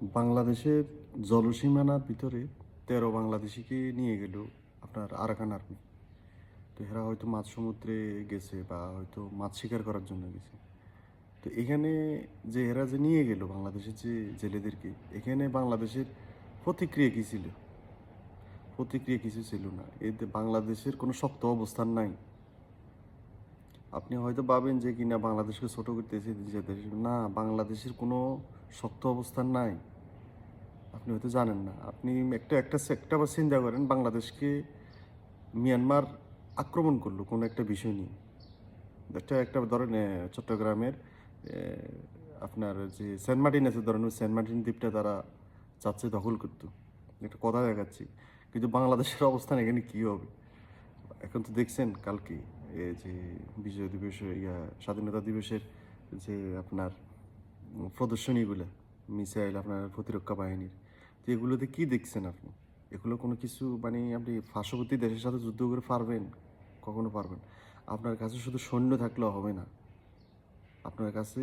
বাংলাদেশের জলসীমানার ভিতরে ১৩ বাংলাদেশিকে নিয়ে গেল আপনার আরাকান আর্মি। তো এরা হয়তো মাঝ সমুদ্রে গেছে বা হয়তো মাছ শিকার করার জন্য গেছে। তো এখানে যে এরা যে নিয়ে গেল বাংলাদেশের যে জেলেদেরকে, এখানে বাংলাদেশের প্রতিক্রিয়া কী ছিল? প্রতিক্রিয়া কিছু ছিল না। এতে বাংলাদেশের কোনো শক্ত অবস্থান নাই। আপনি হয়তো ভাবেন যে কিনা বাংলাদেশকে ছোট করতেছে যে দেশ, না, বাংলাদেশের কোনো শক্ত অবস্থান নাই। আপনি হয়তো জানেন না। আপনি একটা বার চিন্তা করেন, বাংলাদেশকে মিয়ানমার আক্রমণ করলো কোনো একটা বিষয় নিয়ে। একটা ধরেন চট্টগ্রামের আপনার যে সেন্ট মার্টিন আছে, ধরেন ওই সেন্ট মার্টিন দ্বীপটা তারা চাচ্ছে দখল করতো। একটা কথা দেখাচ্ছি, কিন্তু বাংলাদেশের অবস্থান এখানে কী হবে? এখন তো দেখছেন কালকে যে বিজয় দিবস, স্বাধীনতা দিবসের যে আপনার প্রদর্শনীগুলো, মিসাইল আপনার প্রতিরক্ষা বাহিনীর, তো এগুলোতে কী দেখছেন আপনি? এগুলো কোনো কিছু মানে আপনি পার্শ্ববর্তী দেশের সাথে যুদ্ধ করে পারবেন? কখনো পারবেন? আপনার কাছে শুধু সৈন্য থাকলেও হবে না। আপনার কাছে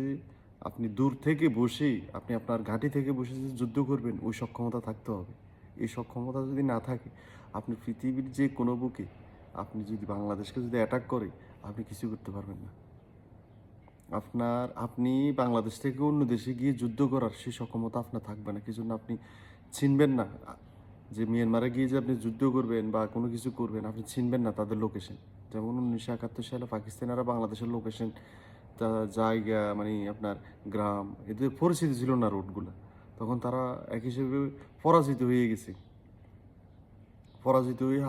আপনি দূর থেকে বসেই আপনি আপনার ঘাঁটি থেকে বসে যে যুদ্ধ করবেন, ওই সক্ষমতা থাকতে হবে। এই সক্ষমতা যদি না থাকে, আপনি পৃথিবীর যে কোনো বুকে আপনি যদি বাংলাদেশকে যদি অ্যাটাক করে, আপনি কিছু করতে পারবেন না। আপনি বাংলাদেশ থেকে অন্য দেশে গিয়ে যুদ্ধ করার সেই সক্ষমতা আপনার থাকবে না। কিছু না, আপনি চিনবেন না যে মিয়ানমারে গিয়ে যে আপনি যুদ্ধ করবেন বা কোনো কিছু করবেন, আপনি চিনবেন না তাদের লোকেশন। যেমন ১৯৭১ সালে পাকিস্তানিরা বাংলাদেশের লোকেশন, তা জায়গা মানে আপনার গ্রাম, এদের পরিচিতি ছিল না রোডগুলো। তখন তারা এক হিসেবে পরাজিত হয়ে গেছে। পরাজিত হয়ে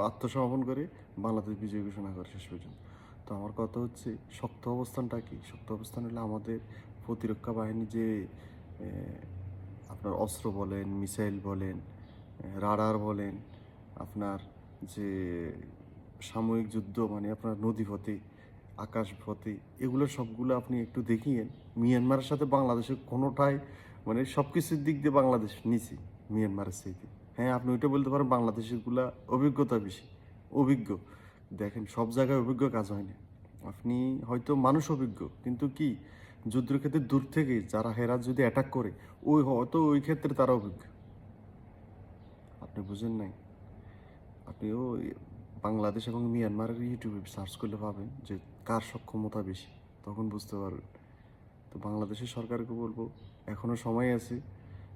আত্মসমর্পণ করে বাংলাদেশ বিজয় ঘোষণা করে শেষ পর্যন্ত। তো আমার কথা হচ্ছে, শক্ত অবস্থানটা কি? শক্ত অবস্থান হলে আমাদের প্রতিরক্ষা বাহিনী যে আপনার অস্ত্র বলেন, মিসাইল বলেন, রাডার বলেন, আপনার যে সাময়িক যুদ্ধ মানে আপনার নদীপথে, আকাশপথে, এগুলো সবগুলো আপনি একটু দেখিয়েন। মিয়ানমারের সাথে বাংলাদেশের কোনোটাই মানে সব কিছুর দিক দিয়ে বাংলাদেশ নিচে মিয়ানমারের চাইতে। হ্যাঁ, আপনি ওইটা বলতে পারেন বাংলাদেশেরগুলা অভিজ্ঞতা বেশি, অভিজ্ঞ। দেখেন, সব জায়গায় অভিজ্ঞ কাজ হয় না। আপনি হয়তো মানুষ অভিজ্ঞ, কিন্তু কি যুদ্ধের ক্ষেত্রে দূর থেকে যারা হেরা যদি অ্যাটাক করে, ওই হয়তো ওই ক্ষেত্রে তারা অভিজ্ঞ। আপনি বুঝেন নাই। আপনিও বাংলাদেশ এবং মিয়ানমারের ইউটিউবে সার্চ করলে পাবেন যে কার সক্ষমতা বেশি, তখন বুঝতে পারবেন। তো বাংলাদেশের সরকারকে বলবো, এখনও সময় আছে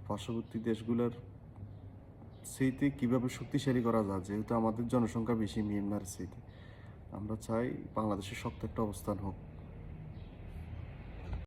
পার্শ্ববর্তী দেশগুলোর সেইতে কীভাবে শক্তিশালী করা যায়, যেহেতু আমাদের জনসংখ্যা বেশি মিয়ানমারের সেইতে। আমরা চাই বাংলাদেশের শক্ত একটা অবস্থান হোক।